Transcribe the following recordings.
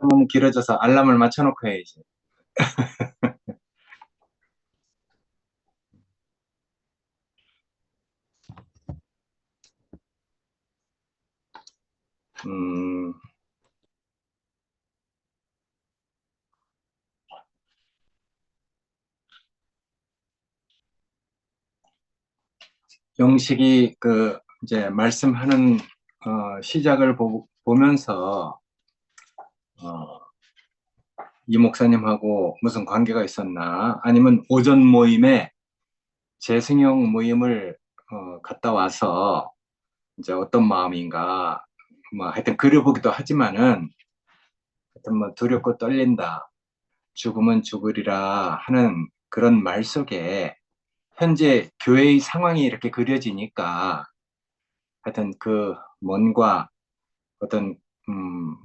너무 길어져서 알람을 맞춰놓고 해야지. 음, 영식이 이제 말씀하는 시작을 보면서 어, 이 목사님하고 무슨 관계가 있었나? 아니면 오전 모임에 재승용 모임을 갔다 와서 이제 어떤 마음인가? 뭐 하여튼 그려보기도 하지만은 하여튼 뭐 두렵고 떨린다. 죽으면 죽으리라 하는 그런 말 속에 현재 교회의 상황이 이렇게 그려지니까 하여튼 뭔가 어떤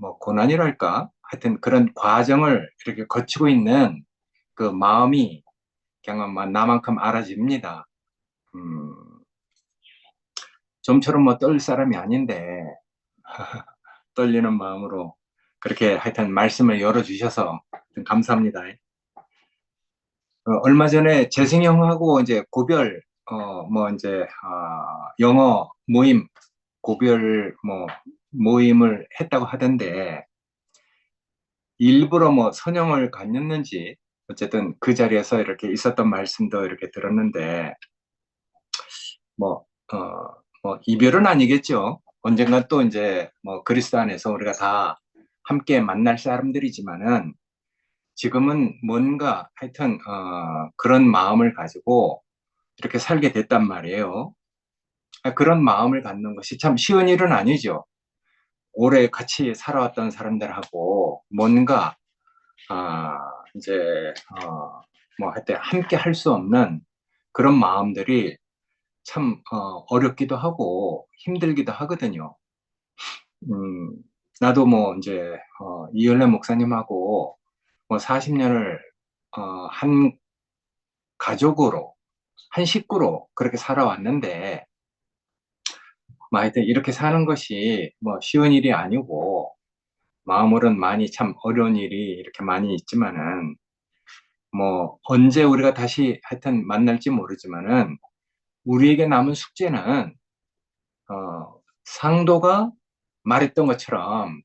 뭐 고난이랄까 하여튼 그런 과정을 이렇게 거치고 있는 그 마음이 그냥 막 나만큼 알아집니다. 음, 좀처럼 뭐 떨 사람이 아닌데 떨리는 마음으로 그렇게 하여튼 말씀을 열어주셔서 감사합니다. 얼마 전에 재승 형하고 이제 뭐 이제 영어 모임 고별 뭐 모임을 했다고 하던데 일부러 뭐 선영을 갔는지 어쨌든 그 자리에서 이렇게 있었던 말씀도 이렇게 들었는데 뭐, 뭐 이별은 아니겠죠. 언젠가 또 이제 뭐 그리스도 안에서 우리가 다 함께 만날 사람들이지만은 지금은 뭔가 하여튼 그런 마음을 가지고 이렇게 살게 됐단 말이에요. 그런 마음을 갖는 것이 참 쉬운 일은 아니죠. 오래 같이 살아왔던 사람들하고 뭔가 아, 이제 뭐 하여튼 함께 할 수 없는 그런 마음들이 참 어렵기도 하고 힘들기도 하거든요. 음, 나도 뭐 이제 이열래 목사님하고 뭐 40년을 한 가족으로 한 식구로 그렇게 살아왔는데 뭐 하여튼 이렇게 사는 것이 뭐 쉬운 일이 아니고 마음으로는 많이 참 어려운 일이 이렇게 많이 있지만은 뭐 언제 우리가 다시 하여튼 만날지 모르지만은 우리에게 남은 숙제는 상도가 말했던 것처럼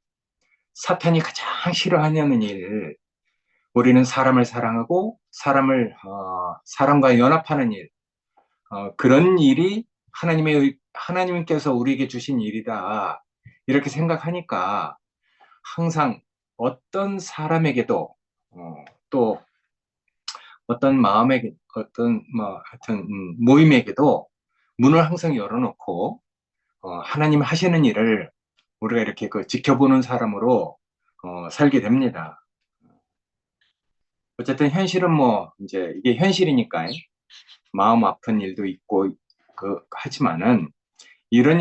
사탄이 가장 싫어하는 일, 우리는 사람을 사랑하고 사람과 연합하는 일, 그런 일이 하나님께서 우리에게 주신 일이다. 이렇게 생각하니까 항상 어떤 사람에게도 또 어떤 마음에게 어떤 뭐 하여튼 모임에게도 문을 항상 열어놓고 하나님 하시는 일을 우리가 이렇게 지켜보는 사람으로 살게 됩니다. 어쨌든 현실은 뭐 이제 이게 현실이니까 마음 아픈 일도 있고 하지만은 이런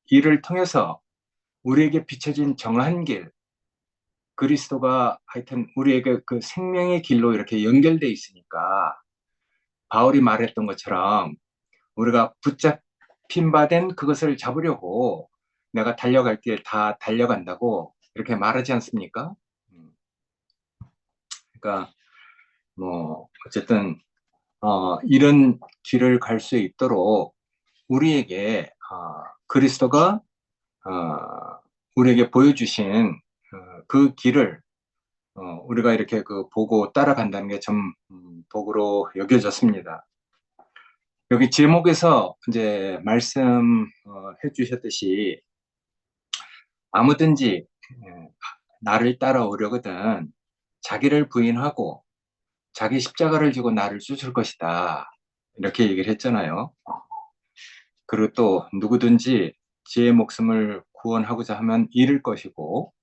일을 통해서 우리에게 비춰진 정한 길, 그리스도가 하여튼 우리에게 그 생명의 길로 이렇게 연결돼 있으니까 바울이 말했던 것처럼 우리가 붙잡힌 바 된 그것을 잡으려고 내가 달려갈 길 다 달려간다고 이렇게 말하지 않습니까? 음, 그러니까 뭐 어쨌든 이런 길을 갈 수 있도록 우리에게 그리스도가 우리에게 보여주신 그 길을 우리가 이렇게 보고 따라간다는 게 참 복으로 여겨졌습니다. 여기 제목에서 이제 말씀해 주셨듯이 아무든지 나를 따라오려거든 자기를 부인하고 자기 십자가를 지고 나를 쫓을 것이다. 이렇게 얘기를 했잖아요. 그리고 또 누구든지 제 목숨을 구원하고자 하면 잃을 것이고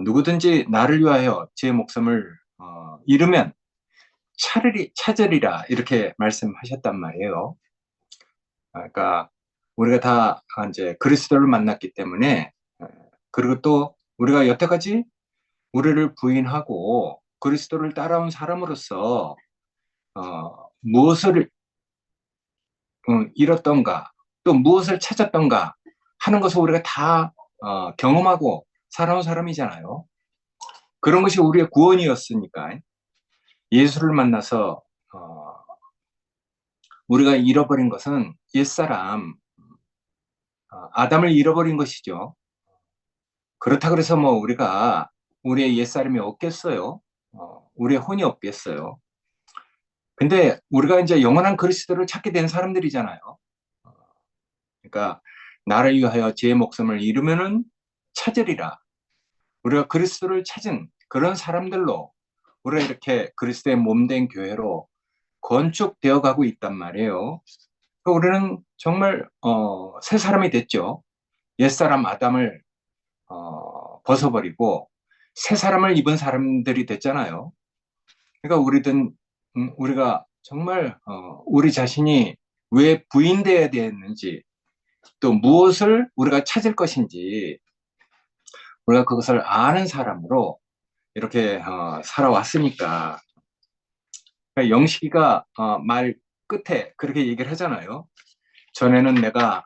누구든지 나를 위하여 제 목숨을 잃으면 찾으리라 이렇게 말씀하셨단 말이에요. 그러니까 우리가 다 이제 그리스도를 만났기 때문에 그리고 또 우리가 여태까지 우리를 부인하고 그리스도를 따라온 사람으로서 무엇을 잃었던가 또 무엇을 찾았던가 하는 것을 우리가 다 경험하고 살아온 사람이잖아요. 그런 것이 우리의 구원이었으니까 예수를 만나서 우리가 잃어버린 것은 옛사람 아담을 잃어버린 것이죠. 그렇다 그래서 뭐 우리가 우리의 옛사람이 없겠어요? 우리의 혼이 없겠어요? 근데 우리가 이제 영원한 그리스도를 찾게 된 사람들이잖아요. 어, 그러니까 나를 위하여 제 목숨을 잃으면은 찾으리라. 우리가 그리스도를 찾은 그런 사람들로 우리가 이렇게 그리스도의 몸된 교회로 건축되어 가고 있단 말이에요. 우리는 정말 새 사람이 됐죠. 옛사람 아담을 벗어버리고 새 사람을 입은 사람들이 됐잖아요. 그러니까 우리가 정말 우리 자신이 왜 부인되어야 되는지 또 무엇을 우리가 찾을 것인지 우리가 그것을 아는 사람으로 이렇게 살아왔으니까 그러니까 영식이가 말 끝에 그렇게 얘기를 하잖아요. 전에는 내가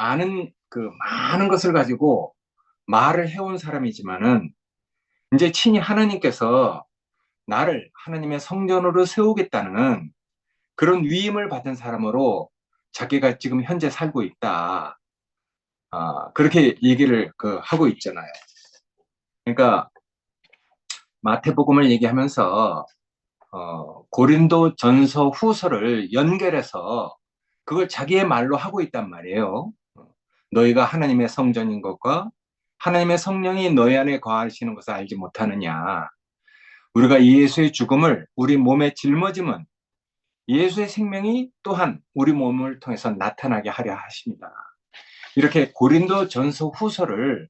아는 그 많은 것을 가지고 말을 해온 사람이지만은 이제 친히 하나님께서 나를 하나님의 성전으로 세우겠다는 그런 위임을 받은 사람으로 자기가 지금 현재 살고 있다. 그렇게 얘기를 하고 있잖아요. 그러니까 마태복음을 얘기하면서 고린도 전서 후서를 연결해서 그걸 자기의 말로 하고 있단 말이에요. 너희가 하나님의 성전인 것과 하나님의 성령이 너희 안에 거하시는 것을 알지 못하느냐. 우리가 예수의 죽음을 우리 몸에 짊어짐은 예수의 생명이 또한 우리 몸을 통해서 나타나게 하려 하십니다. 이렇게 고린도 전서 후서를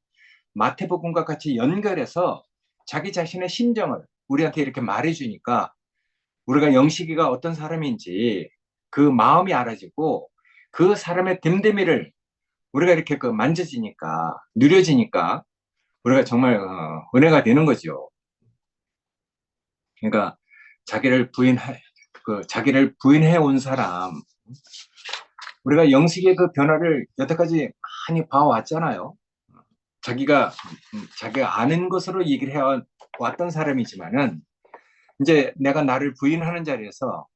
마태복음과 같이 연결해서 자기 자신의 심정을 우리한테 이렇게 말해주니까 우리가 영식이가 어떤 사람인지 그 마음이 알아지고 그 사람의 됨됨이를 우리가 이렇게 만져지니까 누려지니까 우리가 정말 은혜가 되는 거죠. 그러니까 자기를 자기를 부인해 온 사람 우리가 영식의 그 변화를 여태까지 많이 봐왔잖아요. 자기가 아는 것으로 얘기를 해왔던 사람이지만은 이제 내가 나를 부인하는 자리에서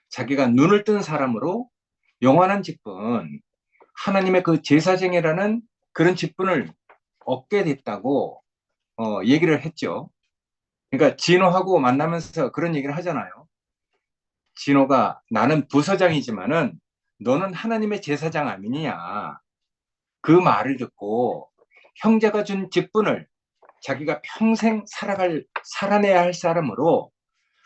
자기가 눈을 뜬 사람으로 영원한 직분, 하나님의 그 제사장이라는 그런 직분을 얻게 됐다고 얘기를 했죠. 그러니까 진호하고 만나면서 그런 얘기를 하잖아요. 진호가 나는 부서장이지만은 너는 하나님의 제사장 아니냐. 그 말을 듣고 형제가 준 직분을 자기가 평생 살아내야 할 사람으로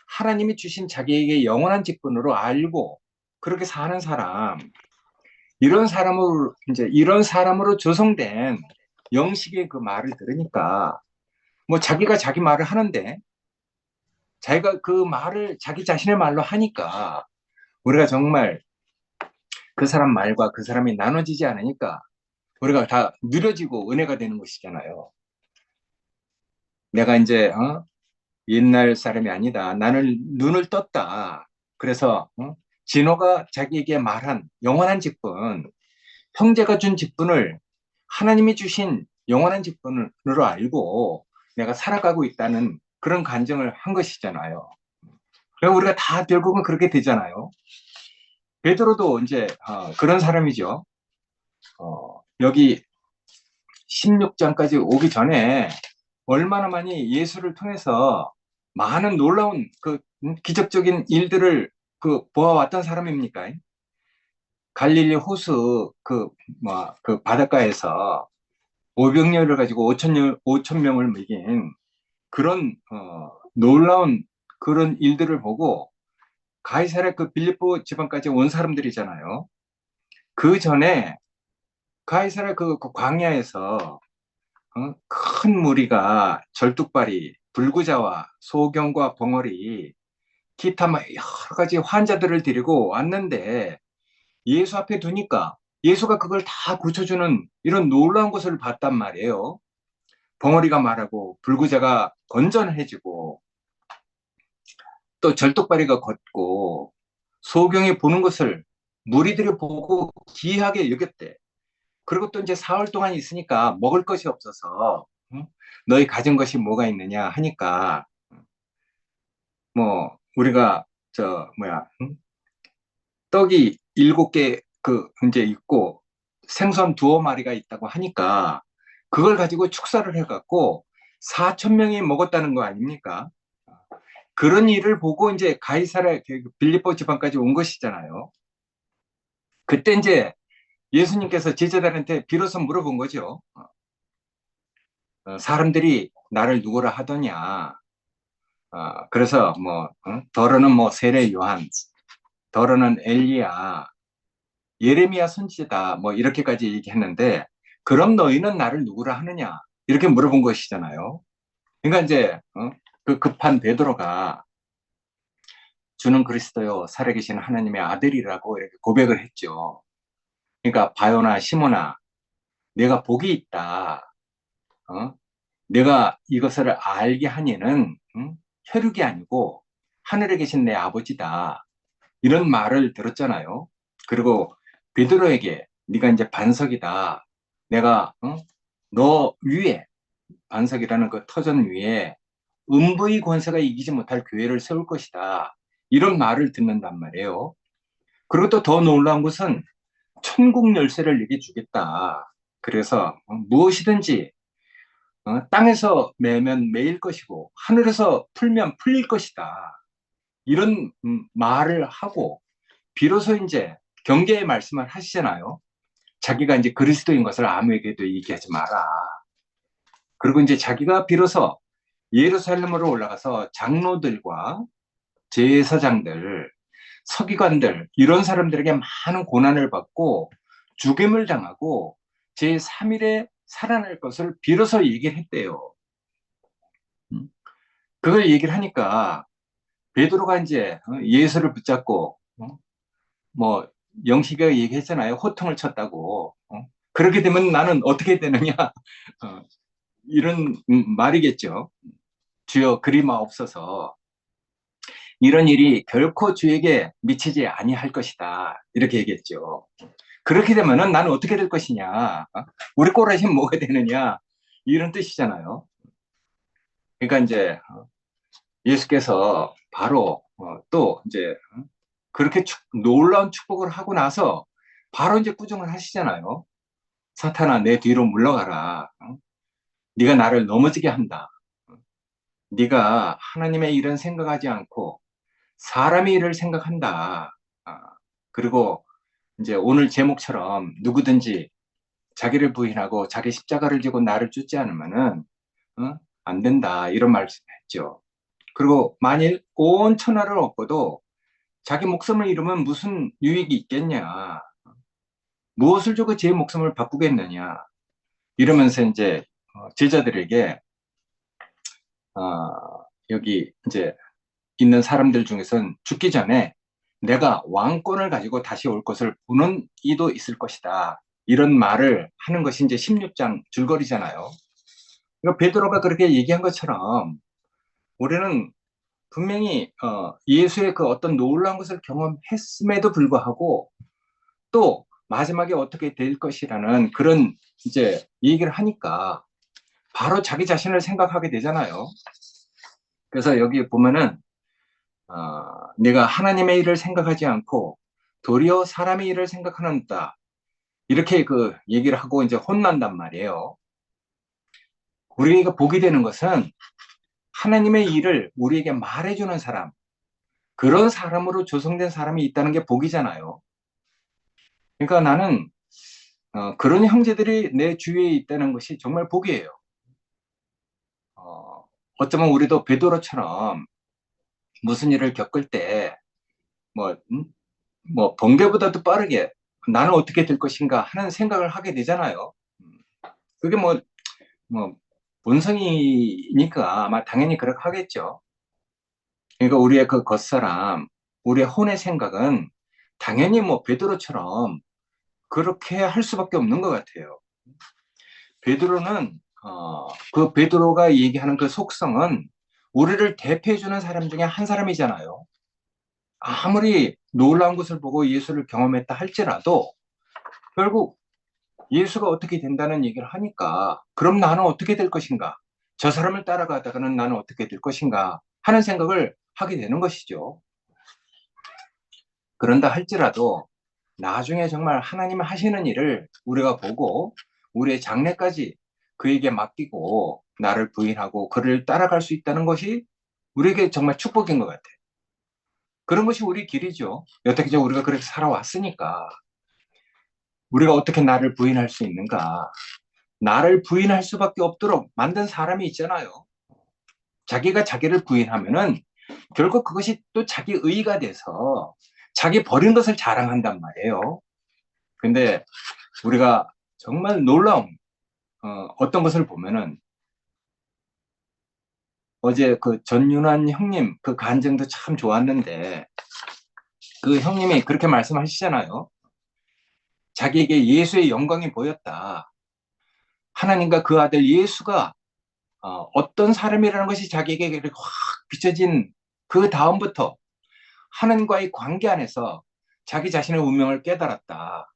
하나님이 주신 자기에게 영원한 직분으로 알고 그렇게 사는 사람, 이런 사람으로 조성된 영식의 그 말을 들으니까 뭐 자기가 자기 말을 하는데 자기가 그 말을 자기 자신의 말로 하니까 우리가 정말 그 사람 말과 그 사람이 나눠지지 않으니까 우리가 다 느려지고 은혜가 되는 것이잖아요. 내가 이제 옛날 사람이 아니다. 나는 눈을 떴다. 그래서 진호가 자기에게 말한 영원한 직분, 형제가 준 직분을 하나님이 주신 영원한 직분으로 알고 내가 살아가고 있다는 그런 간증을 한 것이잖아요. 그래서 우리가 다 결국은 그렇게 되잖아요. 베드로도 이제 그런 사람이죠. 여기 16장까지 오기 전에 얼마나 많이 예수를 통해서 많은 놀라운 기적적인 일들을 보아왔던 사람입니까? 갈릴리 호수 바닷가에서 오병이어를 가지고 5천 명을 먹인 그런 놀라운 그런 일들을 보고 가이사랴 빌립보 지방까지 온 사람들이잖아요. 그 전에 가이사랴 그 광야에서 큰 무리가 절뚝발이, 불구자와 소경과 벙어리, 기타 여러 가지 환자들을 데리고 왔는데 예수 앞에 두니까 예수가 그걸 다 고쳐주는 이런 놀라운 것을 봤단 말이에요. 벙어리가 말하고 불구자가 건전해지고 또 절뚝발이가 걷고 소경이 보는 것을 무리들이 보고 기이하게 여겼대. 그리고 또 이제 사흘 동안 있으니까 먹을 것이 없어서 응? 너희 가진 것이 뭐가 있느냐 하니까 뭐 우리가 저 뭐야 응? 떡이 7개 그 이제 있고 생선 2마리가 있다고 하니까 그걸 가지고 축사를 해갖고 4천 명이 먹었다는 거 아닙니까? 그런 일을 보고 이제 가이사랴 빌립보 지방까지 온 것이잖아요. 그때 이제 예수님께서 제자들한테 비로소 물어본 거죠. 사람들이 나를 누구라 하더냐? 그래서 뭐 더러는 뭐 세례 요한, 더러는 엘리야, 예레미야 선지자다 뭐 이렇게까지 얘기했는데 그럼 너희는 나를 누구라 하느냐? 이렇게 물어본 것이잖아요. 그러니까 이제 그 급한 베드로가 주는 그리스도요 살아계신 하나님의 아들이라고 이렇게 고백을 했죠. 그러니까 바요나 시모나 내가 복이 있다. 어? 내가 이것을 알게 하니는 혈육이 아니고 하늘에 계신 내 아버지다. 이런 말을 들었잖아요. 그리고 베드로에게 네가 이제 반석이다. 내가 너 위에 반석이라는 그 터전 위에 음부의 권세가 이기지 못할 교회를 세울 것이다. 이런 말을 듣는단 말이에요. 그리고 또 더 놀라운 것은 천국 열쇠를 네게 주겠다. 그래서 무엇이든지 땅에서 매면 매일 것이고 하늘에서 풀면 풀릴 것이다. 이런 말을 하고 비로소 이제 경계의 말씀을 하시잖아요. 자기가 이제 그리스도인 것을 아무에게도 얘기하지 마라. 그리고 이제 자기가 비로소 예루살렘으로 올라가서 장로들과 제사장들, 서기관들 이런 사람들에게 많은 고난을 받고 죽임을 당하고 제3일에 살아날 것을 비로소 얘기를 했대요. 그걸 얘기를 하니까 베드로가 이제 예수를 붙잡고 뭐 영식이가 얘기했잖아요. 호통을 쳤다고. 그렇게 되면 나는 어떻게 되느냐 이런 말이겠죠. 주여 그리마옵소서. 이런 일이 결코 주에게 미치지 아니할 것이다. 이렇게 얘기했죠. 그렇게 되면은 나는 어떻게 될 것이냐? 우리 꼬라지는 뭐가 되느냐? 이런 뜻이잖아요. 그러니까 이제 예수께서 바로 또 이제 그렇게 놀라운 축복을 하고 나서 바로 이제 꾸중을 하시잖아요. 사탄아 내 뒤로 물러가라. 네가 나를 넘어지게 한다. 네가 하나님의 일은 생각하지 않고 사람의 일을 생각한다. 그리고 이제 오늘 제목처럼 누구든지 자기를 부인하고 자기 십자가를 지고 나를 쫓지 않으면은 안 된다. 이런 말씀했죠. 그리고 만일 온 천하를 얻고도 자기 목숨을 잃으면 무슨 유익이 있겠냐? 무엇을 주고 제 목숨을 바꾸겠느냐? 이러면서 이제 제자들에게 여기 이제 있는 사람들 중에서는 죽기 전에 내가 왕권을 가지고 다시 올 것을 보는 이도 있을 것이다. 이런 말을 하는 것이 이제 16장 줄거리잖아요. 그러니까 베드로가 그렇게 얘기한 것처럼 우리는 분명히 예수의 그 어떤 놀라운 것을 경험했음에도 불구하고 또 마지막에 어떻게 될 것이라는 그런 이제 얘기를 하니까 바로 자기 자신을 생각하게 되잖아요. 그래서 여기 보면은 내가 하나님의 일을 생각하지 않고 도리어 사람의 일을 생각하는다. 이렇게 그 얘기를 하고 이제 혼난단 말이에요. 우리가 보게 되는 것은 하나님의 일을 우리에게 말해주는 사람, 그런 사람으로 조성된 사람이 있다는 게 복이잖아요. 그러니까 나는 그런 형제들이 내 주위에 있다는 것이 정말 복이에요. 어쩌면 우리도 베드로처럼 무슨 일을 겪을 때, 뭐, 뭐, 번개보다도 빠르게 나는 어떻게 될 것인가 하는 생각을 하게 되잖아요. 그게 뭐, 본성이니까 아마 당연히 그렇게 하겠죠. 그러니까 우리의 그 겉사람, 우리의 혼의 생각은 당연히 뭐, 베드로처럼 그렇게 할 수밖에 없는 것 같아요. 베드로는, 그 베드로가 얘기하는 그 속성은 우리를 대표해주는 사람 중에 한 사람이잖아요. 아무리 놀라운 것을 보고 예수를 경험했다 할지라도 결국 예수가 어떻게 된다는 얘기를 하니까 그럼 나는 어떻게 될 것인가? 저 사람을 따라가다가는 나는 어떻게 될 것인가? 하는 생각을 하게 되는 것이죠. 그런다 할지라도 나중에 정말 하나님 하시는 일을 우리가 보고 우리의 장래까지 그에게 맡기고 나를 부인하고 그를 따라갈 수 있다는 것이 우리에게 정말 축복인 것 같아요. 그런 것이 우리 길이죠. 여태까지 우리가 그렇게 살아왔으니까 우리가 어떻게 나를 부인할 수 있는가? 나를 부인할 수밖에 없도록 만든 사람이 있잖아요. 자기가 자기를 부인하면은 결국 그것이 또 자기 의의가 돼서 자기 버린 것을 자랑한단 말이에요. 근데 우리가 정말 놀라운 어떤 것을 보면은 어제 그 전윤환 형님 그 간증도 참 좋았는데 그 형님이 그렇게 말씀하시잖아요. 자기에게 예수의 영광이 보였다. 하나님과 그 아들 예수가 어떤 사람이라는 것이 자기에게 이렇게 확 비춰진 그 다음부터 하나님과의 관계 안에서 자기 자신의 운명을 깨달았다.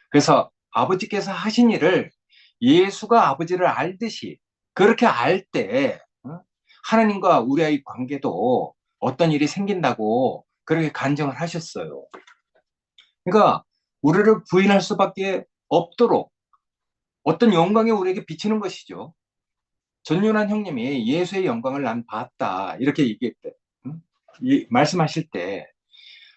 그래서 아버지께서 하신 일을 예수가 아버지를 알듯이 그렇게 알 때 하나님과 우리의 관계도 어떤 일이 생긴다고 그렇게 간증을 하셨어요. 그러니까 우리를 부인할 수밖에 없도록 어떤 영광이 우리에게 비치는 것이죠. 전윤환 형님이 예수의 영광을 난 봤다 이렇게 얘기했대. 말씀하실 때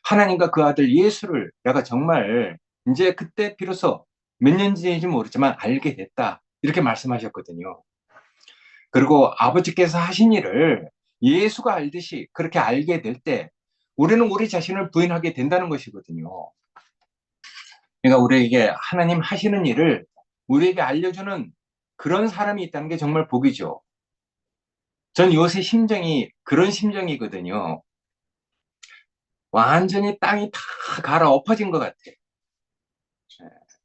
하나님과 그 아들 예수를 내가 정말 이제 그때 비로소 몇 년인지 모르지만 알게 됐다 이렇게 말씀하셨거든요. 그리고 아버지께서 하신 일을 예수가 알듯이 그렇게 알게 될 때 우리는 우리 자신을 부인하게 된다는 것이거든요. 그러니까 우리에게 하나님 하시는 일을 우리에게 알려주는 그런 사람이 있다는 게 정말 복이죠. 전 요새 심정이 그런 심정이거든요. 완전히 땅이 다 갈아 엎어진 것 같아.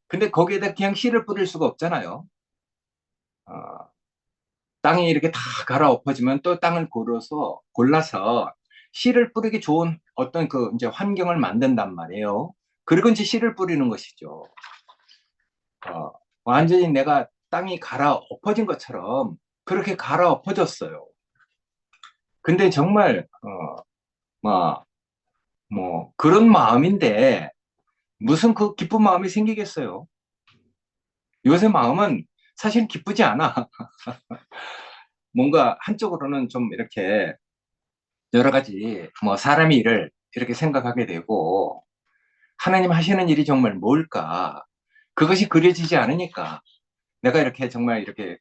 근데 거기에다 그냥 씨를 뿌릴 수가 없잖아요. 어, 땅이 이렇게 다 갈아 엎어지면 또 땅을 골라서 씨를 뿌리기 좋은 어떤 그 이제 환경을 만든단 말이에요. 그리고 이제 씨를 뿌리는 것이죠. 어, 완전히 내가 땅이 갈아 엎어진 것처럼 그렇게 갈아 엎어졌어요. 근데 정말 뭐, 뭐 그런 마음인데 무슨 그 기쁜 마음이 생기겠어요? 요새 마음은 사실 기쁘지 않아. 뭔가 한쪽으로는 좀 이렇게 여러 가지 뭐 사람의 일을 이렇게 생각하게 되고 하나님 하시는 일이 정말 뭘까? 그것이 그려지지 않으니까 내가 이렇게 정말 이렇게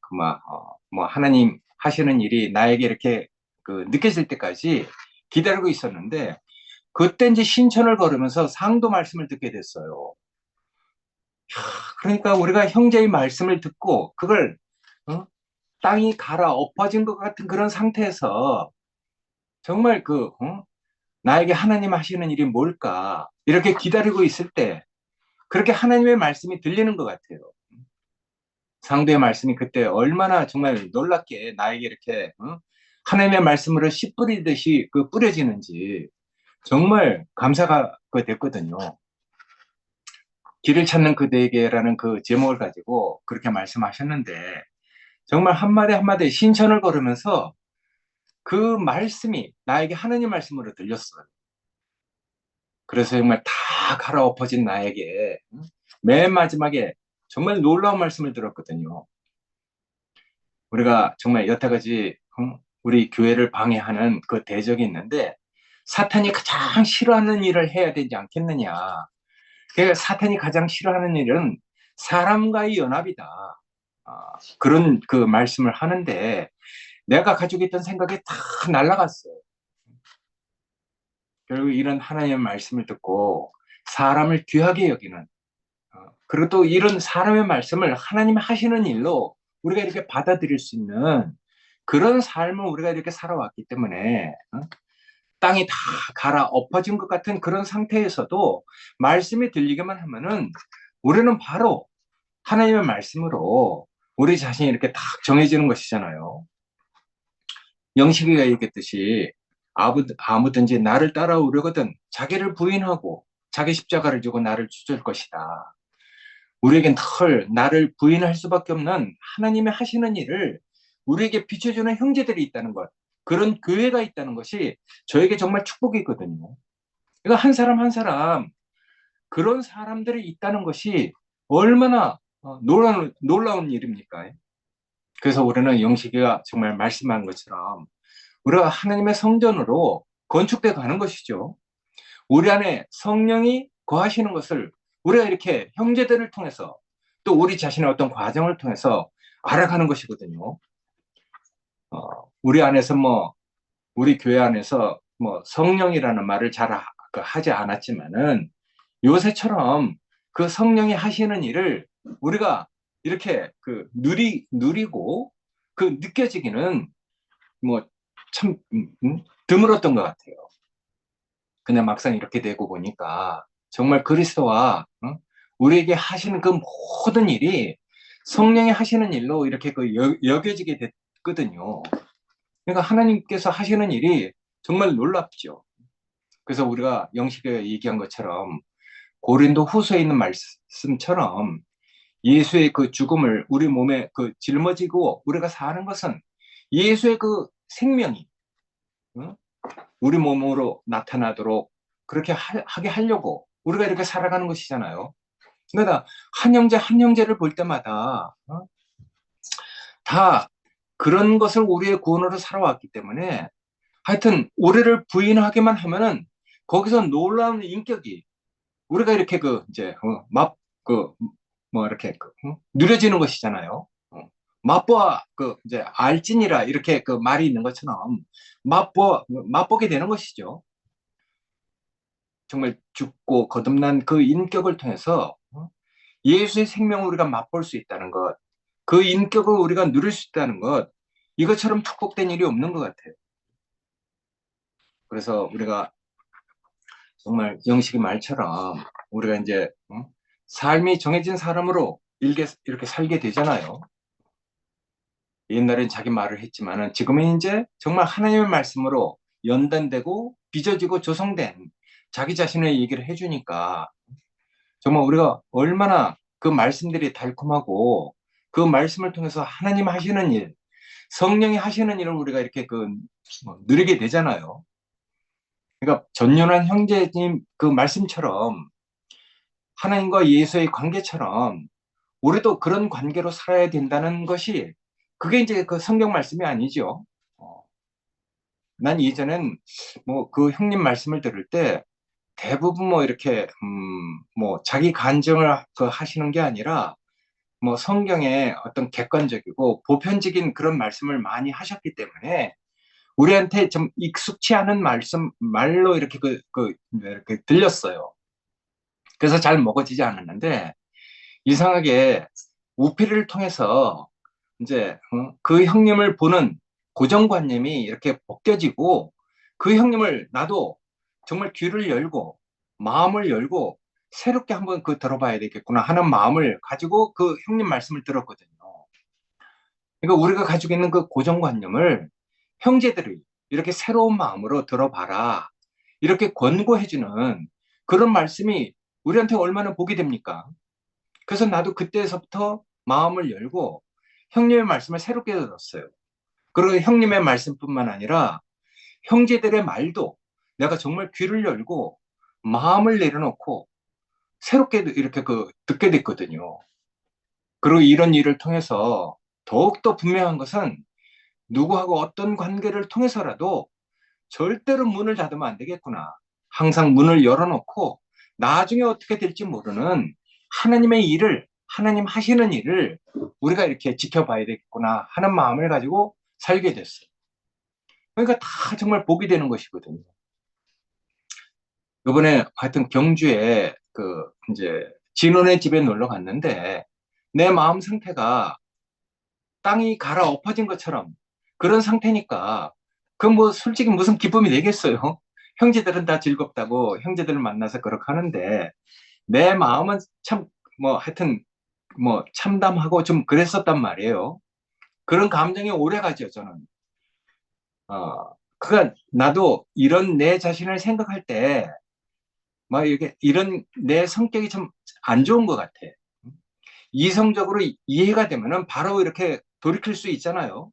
뭐 하나님 하시는 일이 나에게 이렇게 그 느껴질 때까지 기다리고 있었는데 그때 이제 신천을 걸으면서 상도 말씀을 듣게 됐어요. 그러니까 우리가 형제의 말씀을 듣고 그걸 어? 땅이 갈아 엎어진 것 같은 그런 상태에서 정말 나에게 하나님 하시는 일이 뭘까? 이렇게 기다리고 있을 때 그렇게 하나님의 말씀이 들리는 것 같아요. 상도의 말씀이 그때 얼마나 정말 놀랍게 나에게 이렇게 하나님의 말씀으로 씨 뿌리듯이 그 뿌려지는지 정말 감사가 됐거든요. 길을 찾는 그대에게라는 그 제목을 가지고 그렇게 말씀하셨는데 정말 한마디 한마디 신천을 걸으면서 그 말씀이 나에게 하나님 말씀으로 들렸어요. 그래서 정말 다 갈아엎어진 나에게 맨 마지막에 정말 놀라운 말씀을 들었거든요. 우리가 정말 여태까지 우리 교회를 방해하는 그 대적이 있는데 사탄이 가장 싫어하는 일을 해야 되지 않겠느냐. 그러니까 사탄이 가장 싫어하는 일은 사람과의 연합이다. 그런 그 말씀을 하는데 내가 가지고 있던 생각이 다 날아갔어요. 결국 이런 하나님의 말씀을 듣고 사람을 귀하게 여기는 그리고 또 이런 사람의 말씀을 하나님이 하시는 일로 우리가 이렇게 받아들일 수 있는 그런 삶을 우리가 이렇게 살아왔기 때문에 땅이 다 갈아 엎어진 것 같은 그런 상태에서도 말씀이 들리기만 하면은 우리는 바로 하나님의 말씀으로 우리 자신이 이렇게 딱 정해지는 것이잖아요. 영식이가 얘기했듯이 아무든지 나를 따라오려거든 자기를 부인하고 자기 십자가를 지고 나를 쫓을 것이다. 우리에겐 늘 나를 부인할 수밖에 없는 하나님의 하시는 일을 우리에게 비춰주는 형제들이 있다는 것, 그런 교회가 있다는 것이 저에게 정말 축복이거든요. 그러니까 한 사람 한 사람 그런 사람들이 있다는 것이 얼마나 놀라운 일입니까? 그래서 우리는 영식이가 정말 말씀한 것처럼 우리가 하나님의 성전으로 건축돼 가는 것이죠. 우리 안에 성령이 거하시는 것을 우리가 이렇게 형제들을 통해서 또 우리 자신의 어떤 과정을 통해서 알아가는 것이거든요. 우리 안에서 우리 교회 안에서 성령이라는 말을 잘 하지 않았지만은 요새처럼 그 성령이 하시는 일을 우리가 이렇게 누리고 그 느껴지기는 참 드물었던 것 같아요. 그냥 막상 이렇게 되고 보니까 정말 그리스도와 우리에게 하시는 그 모든 일이 성령이 하시는 일로 이렇게 여겨지게 됐거든요. 그러니까 하나님께서 하시는 일이 정말 놀랍죠. 그래서 우리가 영식에 얘기한 것처럼 고린도 후서에 있는 말씀처럼 예수의 그 죽음을 우리 몸에 짊어지고 우리가 사는 것은 예수의 그 생명이 우리 몸으로 나타나도록 그렇게 하게 하려고 우리가 이렇게 살아가는 것이잖아요. 그러니까 한 형제 한 형제를 볼 때마다 다 그런 것을 우리의 구원으로 살아왔기 때문에 하여튼 우리를 부인하기만 하면은 거기서 놀라운 인격이 우리가 이렇게 이제 이렇게 누려지는 것이잖아요. 맛보아 이제 알지니라 이렇게 말이 있는 것처럼 맛보게 되는 것이죠. 정말 죽고 거듭난 그 인격을 통해서 예수의 생명을 우리가 맛볼 수 있다는 것, 그 인격을 우리가 누릴 수 있다는 것, 이것처럼 축복된 일이 없는 것 같아요. 그래서 우리가 정말 영식의 말처럼 우리가 이제 삶이 정해진 사람으로 이렇게 살게 되잖아요. 옛날엔 자기 말을 했지만은 지금은 이제 정말 하나님의 말씀으로 연단되고 빚어지고 조성된 자기 자신의 얘기를 해주니까 정말 우리가 얼마나 그 말씀들이 달콤하고 그 말씀을 통해서 하나님 하시는 일, 성령이 하시는 일을 우리가 이렇게 누리게 되잖아요. 그러니까 전연한 형제님 그 말씀처럼 하나님과 예수의 관계처럼 우리도 그런 관계로 살아야 된다는 것이 그게 이제 그 성경 말씀이 아니죠. 난 예전엔 그 형님 말씀을 들을 때 대부분 이렇게 자기 간증을 하시는 게 아니라 성경의 어떤 객관적이고 보편적인 그런 말씀을 많이 하셨기 때문에 우리한테 좀 익숙치 않은 말로 이렇게 이렇게 들렸어요. 그래서 잘 먹어지지 않았는데 이상하게 우피를 통해서 이제 그 형님을 보는 고정관념이 이렇게 벗겨지고 그 형님을 나도 정말 귀를 열고 마음을 열고 새롭게 한번 들어봐야 되겠구나 하는 마음을 가지고 그 형님 말씀을 들었거든요. 그러니까 우리가 가지고 있는 그 고정관념을 형제들이 이렇게 새로운 마음으로 들어봐라. 이렇게 권고해주는 그런 말씀이 우리한테 얼마나 복이 됩니까? 그래서 나도 그때서부터 마음을 열고 형님의 말씀을 새롭게 들었어요. 그리고 형님의 말씀뿐만 아니라 형제들의 말도 내가 정말 귀를 열고 마음을 내려놓고 새롭게 이렇게 듣게 됐거든요. 그리고 이런 일을 통해서 더욱더 분명한 것은 누구하고 어떤 관계를 통해서라도 절대로 문을 닫으면 안 되겠구나. 항상 문을 열어놓고 나중에 어떻게 될지 모르는 하나님의 일을, 하나님 하시는 일을 우리가 이렇게 지켜봐야 되겠구나 하는 마음을 가지고 살게 됐어요. 그러니까 다 정말 복이 되는 것이거든요. 이번에 하여튼 경주에 이제 진원의 집에 놀러 갔는데 내 마음 상태가 땅이 갈아 엎어진 것처럼 그런 상태니까 솔직히 무슨 기쁨이 되겠어요. 형제들은 다 즐겁다고 형제들을 만나서 그렇게 하는데 내 마음은 참 하여튼 참담하고 좀 그랬었단 말이에요. 그런 감정이 오래 가죠, 저는. 그러니까 나도 이런 내 자신을 생각할 때 이게 이런 내 성격이 좀 안 좋은 것 같아. 이성적으로 이해가 되면은 바로 이렇게 돌이킬 수 있잖아요.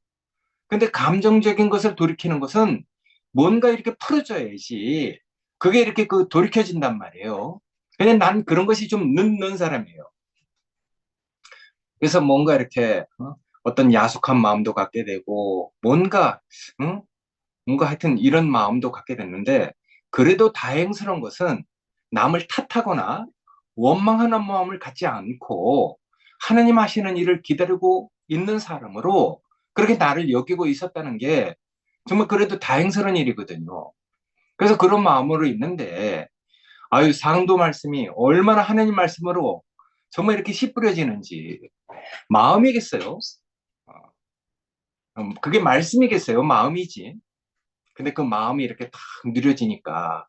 근데 감정적인 것을 돌이키는 것은 뭔가 이렇게 풀어줘야지 그게 이렇게 그 돌이켜진단 말이에요. 그냥 난 그런 것이 좀 늦는 사람이에요. 그래서 뭔가 이렇게 어떤 야속한 마음도 갖게 되고 뭔가 응? 뭔가 하여튼 이런 마음도 갖게 됐는데 그래도 다행스러운 것은 남을 탓하거나 원망하는 마음을 갖지 않고 하나님 하시는 일을 기다리고 있는 사람으로 그렇게 나를 여기고 있었다는 게 정말 그래도 다행스러운 일이거든요. 그래서 그런 마음으로 있는데 아유 상도 말씀이 얼마나 하나님 말씀으로 정말 이렇게 씨 뿌려지는지 마음이겠어요? 그게 말씀이겠어요? 마음이지. 근데 그 마음이 이렇게 탁 느려지니까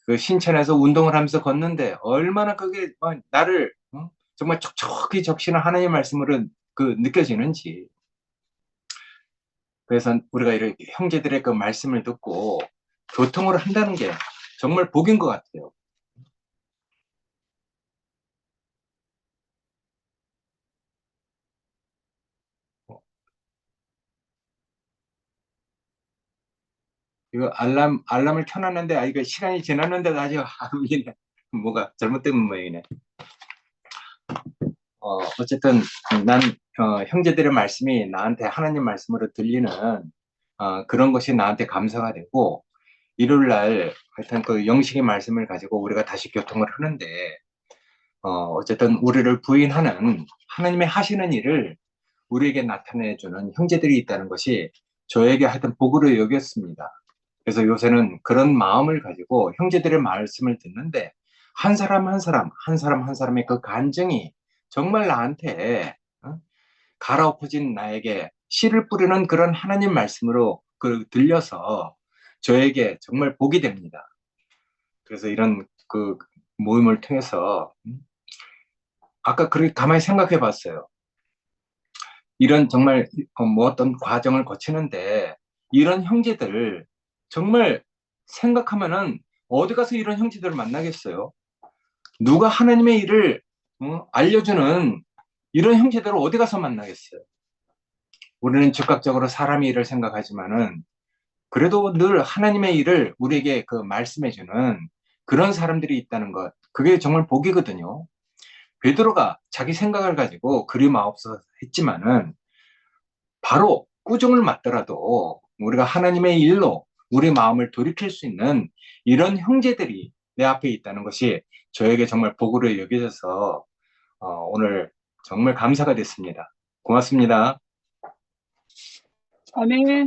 그 신천에서 운동을 하면서 걷는데 얼마나 그게 나를 정말 촉촉히 적시는 하나님의 말씀으로 그 느껴지는지. 그래서 우리가 이렇게 형제들의 그 말씀을 듣고 교통을 한다는 게 정말 복인 것 같아요. 이거 알람을 켜놨는데 이거 시간이 지났는데도 아직 안 울리네. 뭐가 잘못된 모양이네. 어쨌든 난 형제들의 말씀이 나한테 하나님 말씀으로 들리는 그런 것이 나한테 감사가 되고 일요일 날 하여튼 그 영식의 말씀을 가지고 우리가 다시 교통을 하는데 어쨌든 우리를 부인하는 하나님의 하시는 일을 우리에게 나타내주는 형제들이 있다는 것이 저에게 하여튼 복으로 여겼습니다. 그래서 요새는 그런 마음을 가지고 형제들의 말씀을 듣는데 한 사람 한 사람, 한 사람 한 사람의 그 간증이 정말 나한테 갈아엎어진 나에게 씨를 뿌리는 그런 하나님 말씀으로 그 들려서 저에게 정말 복이 됩니다. 그래서 이런 그 모임을 통해서 아까 그렇게 가만히 생각해 봤어요. 이런 정말 뭐 어떤 과정을 거치는데 이런 형제들 정말 생각하면은 어디 가서 이런 형제들을 만나겠어요? 누가 하나님의 일을 알려주는 이런 형제들을 어디 가서 만나겠어요? 우리는 즉각적으로 사람의 일을 생각하지만은 그래도 늘 하나님의 일을 우리에게 그 말씀해주는 그런 사람들이 있다는 것, 그게 정말 복이거든요. 베드로가 자기 생각을 가지고 그리마옵소서 했지만은 바로 꾸중을 맞더라도 우리가 하나님의 일로 우리 마음을 돌이킬 수 있는 이런 형제들이 내 앞에 있다는 것이 저에게 정말 복으로 여겨져서 오늘 정말 감사가 됐습니다. 고맙습니다. 아멘.